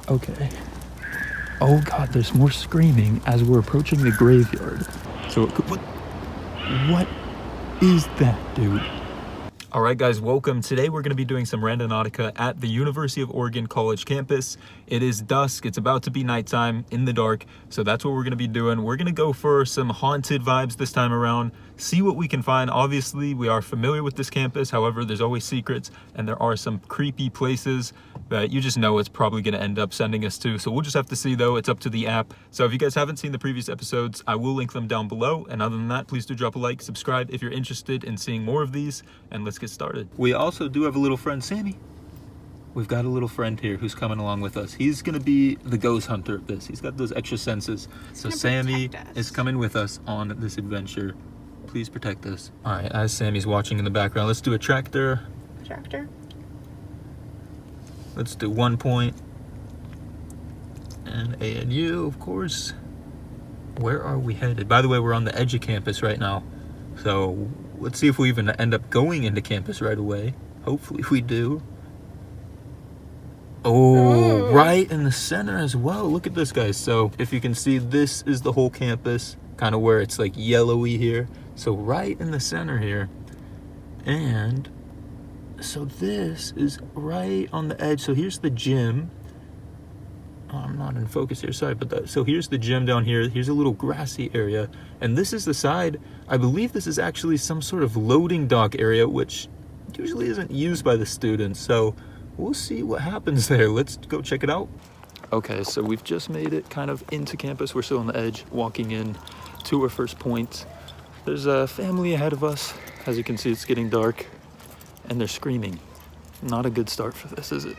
Okay. Oh god, there's more screaming as we're approaching the graveyard. So it could, what is that, dude? All right, guys, welcome. Today we're going to be doing some Randonautica at the University of Oregon College campus. It is dusk. It's about to be nighttime in the dark. So that's what we're going to be doing. We're going to go for some haunted vibes this time around, see what we can find. Obviously, we are familiar with this campus. However, there's always secrets and there are some creepy places that you just know it's probably going to end up sending us to. So we'll just have to see, though. It's up to the app. So if you guys haven't seen the previous episodes, I will link them down below. And other than that, please do drop a like, subscribe if you're interested in seeing more of these, and let's get started. We also do have a little friend, Sammy. We've got a little friend here who's coming along with us. He's going to be the ghost hunter of this. He's got those extra senses. So Sammy is coming with us on this adventure. Please protect us. All right, as Sammy's watching in the background, let's do a tractor. Tractor. Let's do 1 point. And A and U, of course. Where are we headed? By the way, we're on the edge of campus right now. So let's see if we even end up going into campus right away. Hopefully we do. Oh, right in the center as well. Look at this, guys. So if you can see, this is the whole campus, kind of where it's like yellowy here. So right in the center here. And so this is right on the edge. So here's the gym. Oh, I'm not in focus here, sorry, but so here's the gym down here. Here's a little grassy area. And this is the side, I believe this is actually some sort of loading dock area, which usually isn't used by the students. So we'll see what happens there. Let's go check it out. Okay, so we've just made it kind of into campus. We're still on the edge, walking in to our first point. There's a family ahead of us. As you can see, it's getting dark. And they're screaming. Not a good start for this, is it?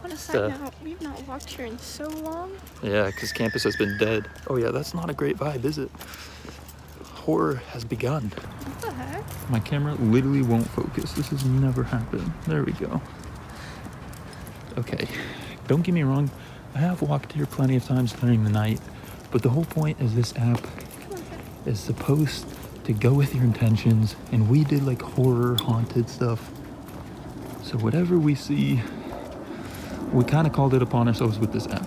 On a side note, we've not walked here in so long. Yeah, because campus has been dead. Oh yeah, that's not a great vibe, is it? Horror has begun. What the heck? My camera literally won't focus. This has never happened. There we go. Okay, don't get me wrong. I have walked here plenty of times during the night, but the whole point is this app is supposed to go with your intentions, and we did like horror haunted stuff. So whatever we see, we kind of called it upon ourselves with this app.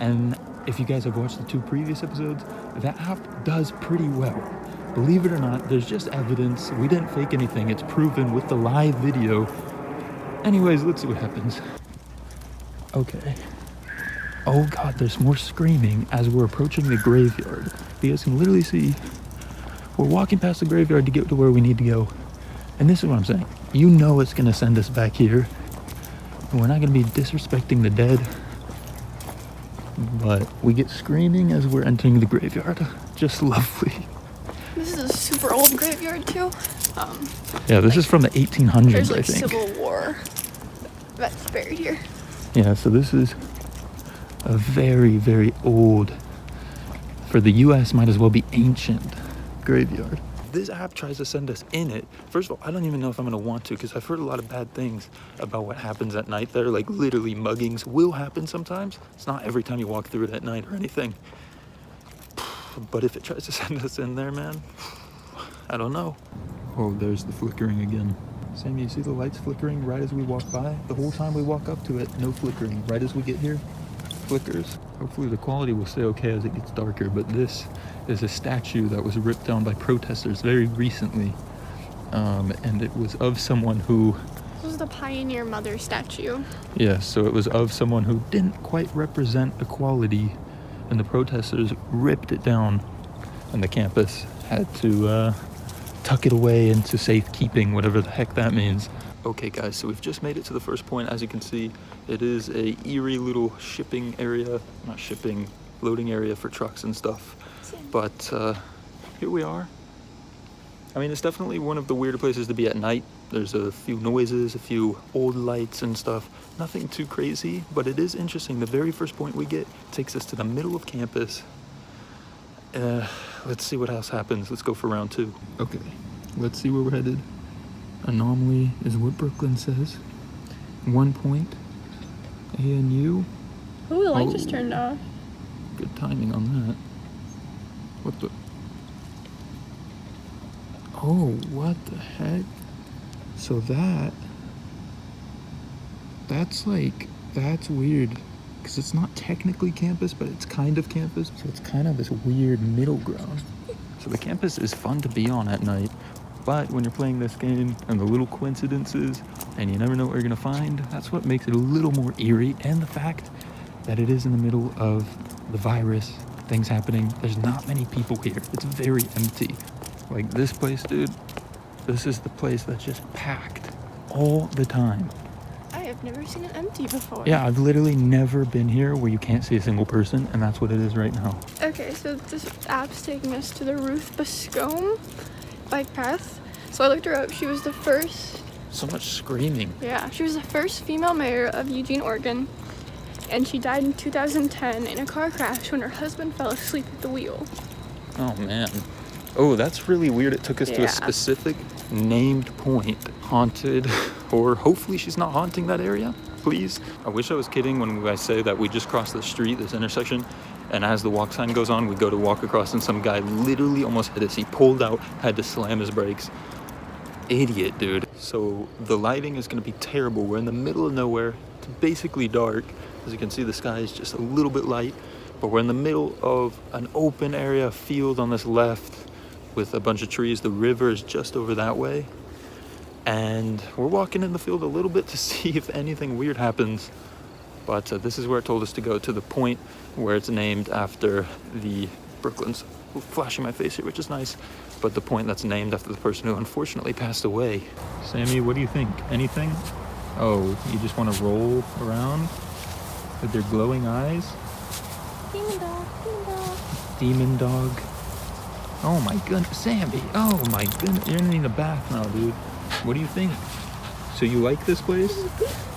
And if you guys have watched the 2 previous episodes, that app does pretty well. Believe it or not, there's just evidence. We didn't fake anything. It's proven with the live video. Anyways, let's see what happens. Okay. Oh god, there's more screaming as we're approaching the graveyard. You guys can literally see we're walking past the graveyard to get to where we need to go. And this is what I'm saying. You know it's going to send us back here. And we're not going to be disrespecting the dead. But we get screaming as we're entering the graveyard. Just lovely. This is a super old graveyard too. Yeah, this is from the 1800s, there's I think. Civil War that's buried here. Yeah, so this is a very, very old, for the US, might as well be ancient graveyard. This app tries to send us in it. First of all, I don't even know if I'm going to want to, because I've heard a lot of bad things about what happens at night there. Like literally muggings will happen sometimes. It's not every time you walk through it at night or anything. But if it tries to send us in there, man, I don't know. Oh, there's the flickering again. Sammy, you see the lights flickering right as we walk by? The whole time we walk up to it, no flickering. Right as we get here, flickers. Hopefully the quality will stay okay as it gets darker, but this is a statue that was ripped down by protesters very recently. And it was of someone who... This is the Pioneer Mother statue. Yeah, so it was of someone who didn't quite represent equality, and the protesters ripped it down, and the campus had to tuck it away into safekeeping, whatever the heck that means. Okay guys, so we've just made it to the first point. As you can see, it is a eerie little shipping area, not shipping, loading area for trucks and stuff. But here we are. I mean, it's definitely one of the weirder places to be at night. There's a few noises, a few old lights and stuff. Nothing too crazy, but it is interesting. The very first point we get takes us to the middle of campus. Let's see what else happens. Let's go for round 2. Okay, let's see where we're headed. Anomaly is what Brooklyn says. 1 point. A and U. Ooh, the light just turned off. Good timing on that. What the? Oh, what the heck? So that That's weird. Because it's not technically campus, but it's kind of campus. So it's kind of this weird middle ground. So the campus is fun to be on at night. But when you're playing this game and the little coincidences and you never know what you're going to find, that's what makes it a little more eerie. And the fact that it is in the middle of the virus, things happening. There's not many people here. It's very empty. Like this place, dude, this is the place that's just packed all the time. I have never seen it empty before. Yeah, I've literally never been here where you can't see a single person, and that's what it is right now. Okay, so this app's taking us to the Ruth Bascombe bike path. So I looked her up. She was the first. So much screaming. Yeah, she was the first female mayor of Eugene, Oregon. And she died in 2010 in a car crash when her husband fell asleep at the wheel. Oh, man. Oh, that's really weird. It took us to a specific named point. Haunted, or hopefully she's not haunting that area, please. I wish I was kidding when I say that we just crossed the street, this intersection, and as the walk sign goes on, we go to walk across and some guy literally almost hit us. He pulled out, had to slam his brakes. Idiot, dude. So the lighting is gonna be terrible. We're in the middle of nowhere. It's basically dark. As you can see, the sky is just a little bit light, but we're in the middle of an open area, field on this left with a bunch of trees. The river is just over that way. And we're walking in the field a little bit to see if anything weird happens. But this is where it told us to go, to the point where it's named after the Brooklyn's flashing my face here, which is nice. But the point that's named after the person who unfortunately passed away. Sammy, what do you think? Anything? Oh, you just want to roll around with your glowing eyes? Demon dog, demon dog. Demon dog. Oh my goodness, Sammy. Oh my goodness, you're gonna need a bath now, dude. What do you think? So you like this place?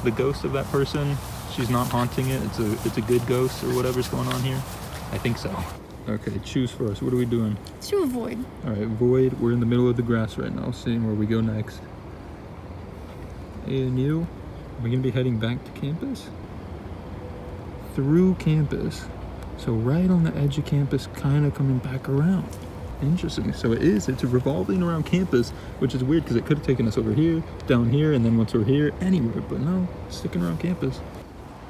The ghost of that person, she's not haunting it. It's a good ghost or whatever's going on here. I think so. Okay, choose for us. What are we doing? Let's do a void. All right, void. We're in the middle of the grass right now, seeing where we go next. And you? Are we gonna be heading back to campus? Through campus. So right on the edge of campus, kind of coming back around. Interesting. So it's revolving around campus, which is weird because it could have taken us over here, down here, and then once we're here, anywhere. But no, sticking around campus.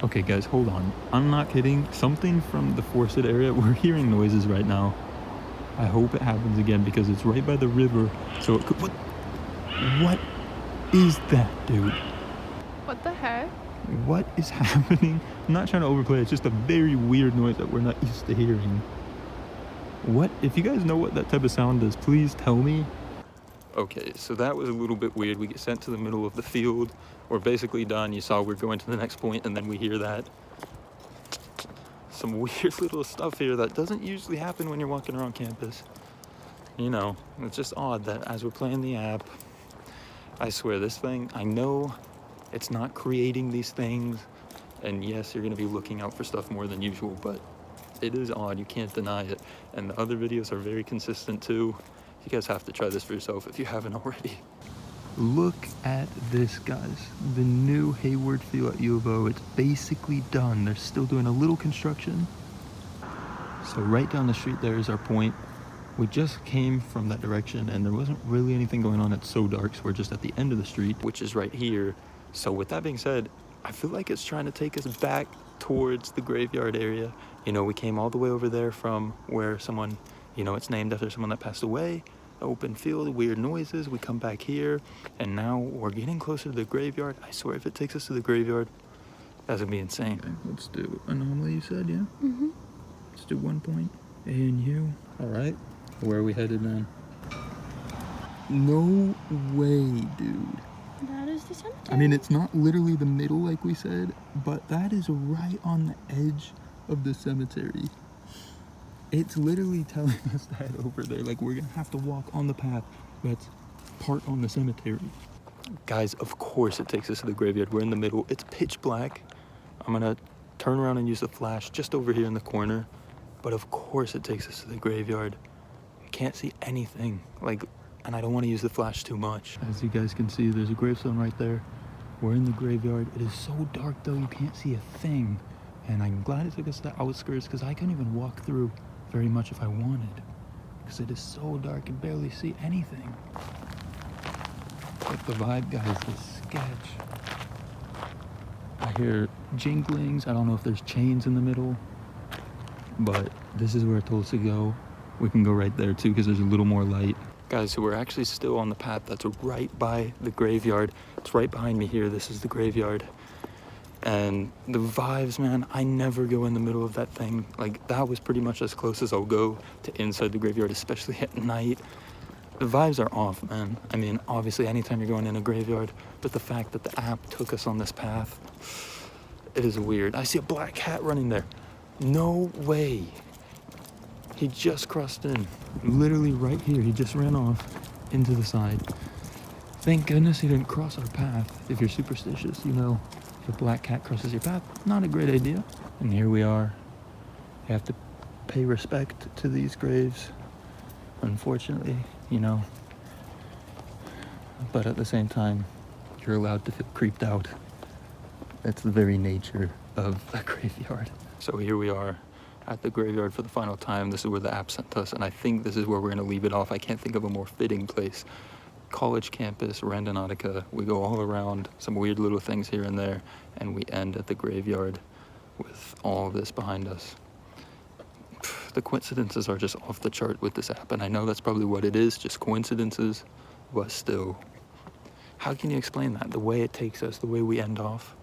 Okay, guys, hold on. I'm not kidding. Something from the forested area. We're hearing noises right now. I hope it happens again because it's right by the river. So it could. What is that, dude? What the heck? What is happening? I'm not trying to overplay. It's just a very weird noise that we're not used to hearing. What? If you guys know what that type of sound is, please tell me. Okay, so that was a little bit weird. We get sent to the middle of the field. We're basically done. You saw we're going to the next point, and then we hear that. Some weird little stuff here that doesn't usually happen when you're walking around campus. You know, it's just odd that as we're playing the app, I swear this thing, I know it's not creating these things. And yes, you're going to be looking out for stuff more than usual, but it is odd, you can't deny it. And the other videos are very consistent too. You guys have to try this for yourself if you haven't already. Look at this, guys. The new Hayward Field at U of O. It's basically done. They're still doing a little construction. So right down the street there is our point. We just came from that direction and there wasn't really anything going on. It's so dark, so we're just at the end of the street, which is right here. So with that being said, I feel like it's trying to take us back towards the graveyard area. You know, we came all the way over there from where someone, you know, it's named after someone that passed away. Open field, weird noises. We come back here, and now we're getting closer to the graveyard. I swear, if it takes us to the graveyard, that's gonna be insane. Okay, let's do anomaly, you said, yeah? Mm-hmm. Let's do 1 point. A and U. All right. Where are we headed, man? No way, dude. That is the cemetery. I mean, it's not literally the middle like we said, but that is right on the edge of the cemetery. It's literally telling us to head over there. Like, we're gonna have to walk on the path that's part on the cemetery. Guys, of course it takes us to the graveyard. We're in the middle. It's pitch black. I'm gonna turn around and use the flash just over here in the corner. But of course it takes us to the graveyard. I can't see anything. Like, and I don't want to use the flash too much. As you guys can see, there's a gravestone right there. We're in the graveyard. It is so dark though, you can't see a thing. And I'm glad it took us to the outskirts because I couldn't even walk through very much if I wanted. Because it is so dark, I can barely see anything. But the vibe, guys, is sketch. I hear jinglings. I don't know if there's chains in the middle, but this is where it told us to go. We can go right there too because there's a little more light. Guys, so we're actually still on the path that's right by the graveyard. It's right behind me here. This is the graveyard. And the vibes, man, I never go in the middle of that thing. Like, that was pretty much as close as I'll go to inside the graveyard, especially at night. The vibes are off, man. I mean, obviously, anytime you're going in a graveyard, but the fact that the app took us on this path, it is weird. I see a black cat running there. No way. He just crossed in. Literally right here. He just ran off into the side. Thank goodness he didn't cross our path. If you're superstitious, you know, if a black cat crosses your path, not a great idea. And here we are. You have to pay respect to these graves, unfortunately, you know. But at the same time, you're allowed to feel creeped out. That's the very nature of a graveyard. So here we are at the graveyard for the final time. This is where the app sent us, and I think this is where we're gonna leave it off. I can't think of a more fitting place. College campus, Randonautica. We go all around, some weird little things here and there, and we end at the graveyard with all of this behind us. The coincidences are just off the chart with this app, and I know that's probably what it is, just coincidences, but still. How can you explain that? The way it takes us, the way we end off.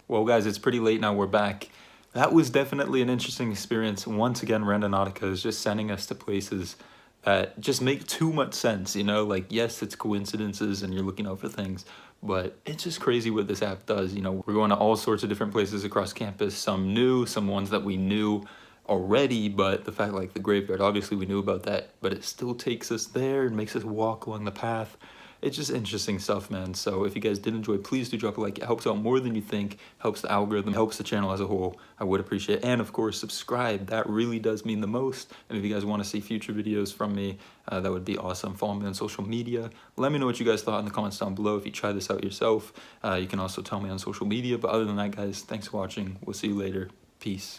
Well, guys, it's pretty late now. We're back. That was definitely an interesting experience. Once again, Randonautica is just sending us to places that just make too much sense, you know? Like, yes, it's coincidences and you're looking out for things, but it's just crazy what this app does. You know, we're going to all sorts of different places across campus, some new, some ones that we knew already, but the fact, like the graveyard, obviously we knew about that, but it still takes us there and makes us walk along the path. It's just interesting stuff, man. So if you guys did enjoy, please do drop a like. It helps out more than you think, helps the algorithm, helps the channel as a whole. I would appreciate it. And of course, subscribe. That really does mean the most. And if you guys want to see future videos from me, that would be awesome. Follow me on social media. Let me know what you guys thought in the comments down below. If you try this out yourself, you can also tell me on social media. But other than that, guys, thanks for watching. We'll see you later. Peace.